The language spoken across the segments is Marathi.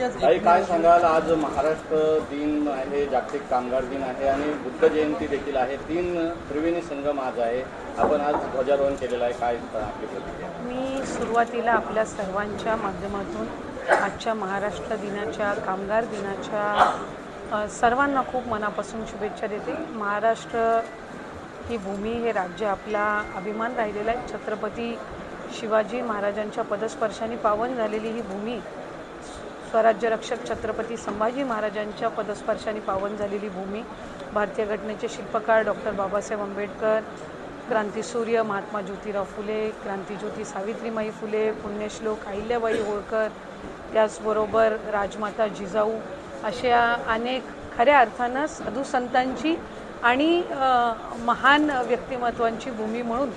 नुकत्याच काही काय सांगाल, आज महाराष्ट्र दिन आहे, जागतिक कामगार दिन आहे आणि बुद्ध जयंती देखील आहे. त्रिवेणी संगम आज आहे. आपण आज ध्वजारोहण केलेलं आहे, काय आपली प्रतिक्रिया? मी सुरुवातीला आपल्या सर्वांच्या माध्यमातून आजच्या महाराष्ट्र दिनाच्या, कामगार दिनाच्या सर्वांना खूप मनापासून शुभेच्छा देते. महाराष्ट्र ही भूमी, हे राज्य आपला अभिमान राहिलेला आहे. छत्रपती शिवाजी महाराजांच्या पदस्पर्शाने पावन झालेली ही भूमी, स्वराज्य रक्षक छत्रपती संभाजी महाराजांच्या पदस्पर्शाने पावन झालेली भूमी, भारतीय घटनेचे शिल्पकार डॉक्टर बाबासाहेब आंबेडकर, क्रांतीसूर्य महात्मा ज्योतिराव फुले, क्रांतीज्योती सावित्रीमाई फुले, पुण्यश्लोक अहिल्याबाई होळकर, त्याचबरोबर राजमाता जिजाऊ, अशा अनेक खऱ्या अर्थानं साधू संतांची आणि महान व्यक्तिमत्वांची भूमी म्हणून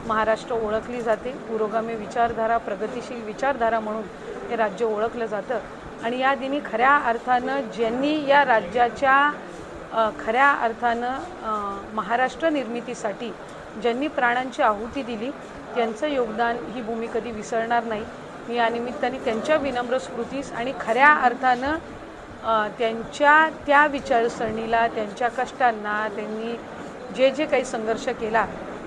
महाराष्ट्र ओळखली जाते. पुरोगामी विचारधारा, प्रगतिशील विचारधारा म्हणून हे राज्य ओळखलं जातं. आणि या दिनी खऱ्या अर्थानं ज्यांनी या राज्याच्या खऱ्या अर्थानं महाराष्ट्र निर्मितीसाठी ज्यांनी प्राणांची आहुती दिली, त्यांचं योगदान ही भूमी कधी विसरणार नाही. मी या निमित्ताने त्यांच्या विनम्र स्मृतीस आणि खऱ्या अर्थानं त्यांच्या त्या विचारसरणीला, त्यांच्या कष्टांना, त्यांनी जे जे काही संघर्ष केला,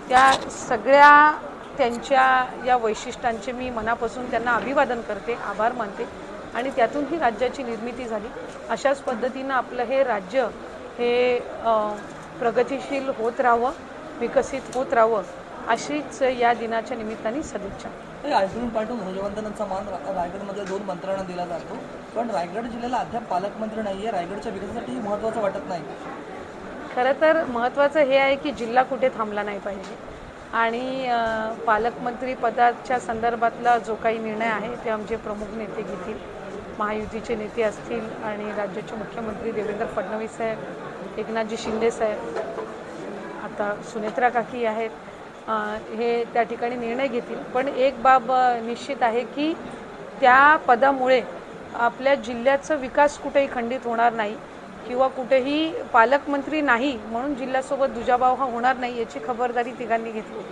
त्या सगळ्या त्यांच्या या वैशिष्ट्यांचे मी मनापासून त्यांना अभिवादन करते, आभार मानते. आणि त्यातून ही राज्याची निर्मिती झाली. अशाच पद्धतीनं आपलं हे राज्य हे प्रगतिशील होत राहावं, विकसित होत राहावं, अशीच या दिनाच्या निमित्ताने सदिच्छा. आयसरून पाठवून ध्वजवंदनाचा मान रायगडमध्ये 2 मंत्र्यांना दिला जातो, पण रायगड जिल्ह्याला अद्याप पालकमंत्री नाही आहे. रायगडच्या विकासासाठी महत्त्वाचं वाटत नाही. खरं तर महत्त्वाचं हे आहे की जिल्हा कुठे थांबला नाही पाहिजे. आणि पालकमंत्री पदाच्या संदर्भातला जो काही निर्णय आहे ते आमचे प्रमुख नेते घेतील. महायुतीचे नेते असतील आणि राज्याचे मुख्यमंत्री देवेंद्र फडणवीस साहेब, एकनाथजी शिंदे साहेब, आता सुनेत्रा काकी आहेत, हे त्या ठिकाणी निर्णय घेतील. पण एक बाब निश्चित आहे की त्या पदामुळे आपल्या जिल्ह्याचा विकास कुठेही खंडित होणार नाही किंवा कुठेही पालकमंत्री नाही म्हणून जिल्ह्यासोबत दुजाभाव हा होणार नाही, याची खबरदारी तिघांनी घेतली.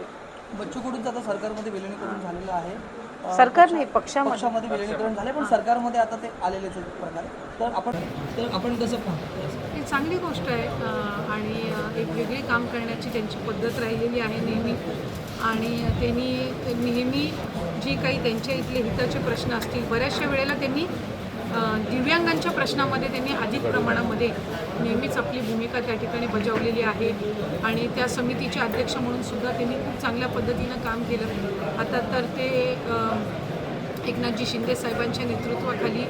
बच्चू कडूंचं आता सरकारमध्ये विलिनीकरण झालेलं आहे. सरकार नाही, पक्षामध्ये विलिनीकरण झाले, पण सरकारमध्ये आता ते आलेलेच प्रकारे. तर आपण कसं पाहतो? ही चांगली गोष्ट आहे. आणि एक वेगळी काम करण्याची त्यांची पद्धत राहिलेली आहे नेहमी. आणि त्यांनी नेहमी जी काही त्यांच्या इथले हिताचे प्रश्न असतील, बऱ्याचशा वेळेला त्यांनी दिव्यांगांच्या प्रश्नामध्ये त्यांनी अधिक प्रमाणामध्ये नेहमीच आपली भूमिका त्या ठिकाणी बजावलेली आहे. आणि त्या समितीचे अध्यक्ष म्हणून सुद्धा त्यांनी खूप चांगल्या पद्धतीनं काम केलं. आता तर ते एकनाथजी शिंदे साहेबांच्या नेतृत्वाखाली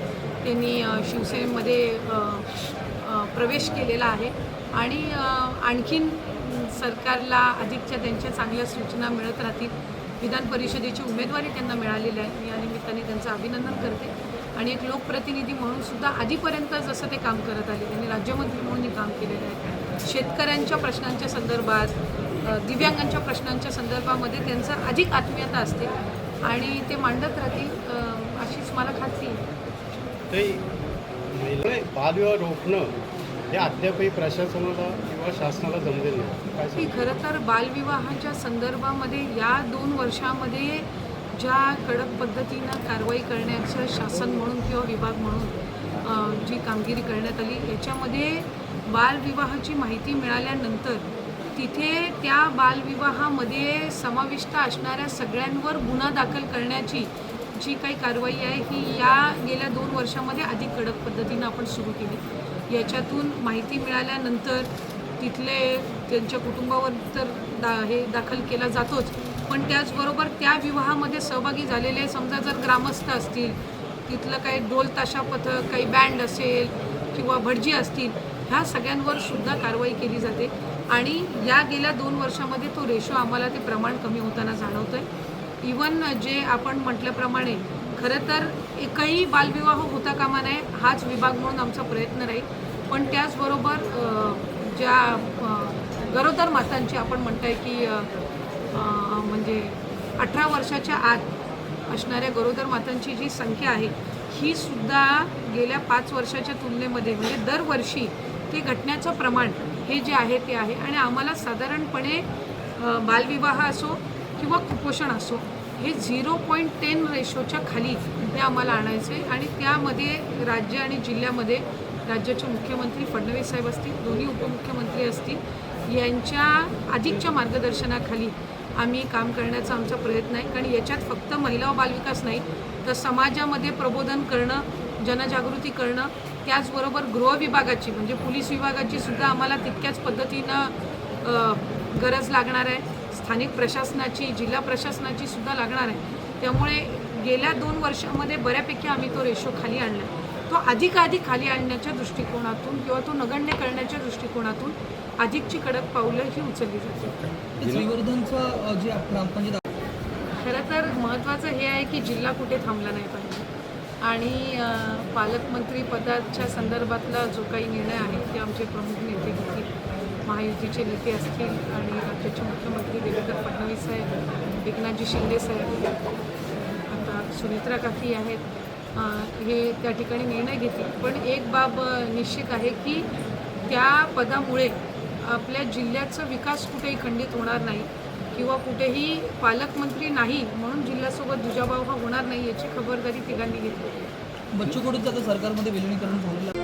त्यांनी शिवसेनेमध्ये प्रवेश केलेला आहे. आणि आणखीन सरकारला अधिकच्या त्यांच्या चांगल्या सूचना मिळत राहतील. विधान परिषदेची उमेदवारी त्यांना मिळालेली आहे. मी या निमित्ताने त्यांचं अभिनंदन करते. आणि एक लोकप्रतिनिधी म्हणून सुद्धा आधीपर्यंत जसं ते काम करत आले, त्यांनी राज्यमंत्री म्हणून काम केलेलं आहे. शेतकऱ्यांच्या प्रश्नांच्या संदर्भात, दिव्यांगांच्या प्रश्नांच्या संदर्भामध्ये त्यांचं अधिक आत्मीयता असते आणि ते मांडत राहतील अशीच मला खात्री आहे. बालविवाह रोखणं हे अद्यापही प्रशासनाला किंवा शासनाला जमलेलं नाही. की खरं तर बालविवाहाच्या संदर्भामध्ये या 2 वर्षामध्ये ज्या कडक पद्धतीनं कारवाई करण्याचं शासन म्हणून किंवा विभाग म्हणून जी कामगिरी करण्यात आली, याच्यामध्ये बालविवाहाची माहिती मिळाल्यानंतर तिथे त्या बालविवाहामध्ये समाविष्ट असणाऱ्या सगळ्यांवर गुन्हा दाखल करण्याची जी काही कारवाई आहे ही या गेल्या 2 वर्षामध्ये अधिक कडक पद्धतीनं आपण सुरू केली. याच्यातून माहिती मिळाल्यानंतर तिथले त्यांच्या कुटुंबावर तर हे दाखल केला जातोच, पण त्याचबरोबर त्या विवाहामध्ये सहभागी झालेले समजा जर ग्रामस्थ असतील, तिथलं काही ढोल ताशा पथक, काही बँड असेल किंवा भटजी असतील, ह्या सगळ्यांवर सुद्धा कारवाई केली जाते. आणि या गेल्या 2 वर्षामध्ये तो रेशो आम्हाला ते प्रमाण कमी होताना जाणवतं आहे. इवन जे आपण म्हटल्याप्रमाणे खरं तर एकही बालविवाह होता कामा नये, हाच विभाग म्हणून आमचा प्रयत्न राहील. पण त्याचबरोबर ज्या गरोदर मातांची आपण म्हणताय की म्हणजे 18 वर्षाच्या आत असणाऱ्या गरोदर मातांची जी संख्या आहे ही सुद्धा गेल्या 5 वर्षाच्या तुलनेमध्ये म्हणजे दरवर्षी ते घटण्याचं प्रमाण हे जे आहे ते आहे. आणि आम्हाला साधारणपणे बालविवाह असो किंवा कुपोषण असो हे 0.10 रेशोच्या खाली हे आम्हाला आणायचं आहे आणि त्यामध्ये राज्य आणि जिल्ह्यामध्ये राज्याचे मुख्यमंत्री फडणवीस साहेब असतील, दोन्ही उपमुख्यमंत्री असतील, यांच्या अधिकच्या मार्गदर्शनाखाली आम्ही काम करण्याचा आमचा प्रयत्न आहे. कारण याच्यात फक्त महिला व बालविकास नाही तर समाजामध्ये प्रबोधन करणं, जनजागृती करणं, त्याचबरोबर गृह विभागाची म्हणजे पोलीस विभागाची सुद्धा आम्हाला तितक्याच पद्धतीनं गरज लागणार आहे, स्थानिक प्रशासनाची, जिल्हा प्रशासनाची सुद्धा लागणार आहे. त्यामुळे गेल्या 2 वर्षामध्ये बऱ्यापैकी आम्ही तो रेशो खाली आणला. तो अधिकाधिक खाली आणण्याच्या दृष्टिकोनातून किंवा तो नगण्य करण्याच्या दृष्टिकोनातून अधिकची कडक पावलं ही उचलली जातात. श्रीवर्धनचं जे ग्रामपंचायत खरं तर महत्त्वाचं हे आहे की जिल्हा कुठे थांबला नाही पाहिजे आणि पालकमंत्री पदाच्या संदर्भातला जो काही निर्णय आहे ते आमचे प्रमुख नेते घेतील, महायुतीचे नेते असतील आणि राज्याचे मुख्यमंत्री देवेंद्र फडणवीस साहेब, एकनाथजी शिंदे साहेब, आता सुनेत्रा काकी आहेत, हे त्या ठिकाणी निर्णय घेतील. पण एक बाब निश्चित आहे की त्या पदामुळे आपल्या जिल्ह्याचा विकास कुठेही खंडित होणार नाही किंवा कुठेही पालकमंत्री नाही म्हणून जिल्ह्यासोबत दुजाभाव हा होणार नाही याची खबरदारी तिघांनी घेतली. बच्चू कडूंचं आता सरकारमध्ये विलिनीकरण झालेलं आहे.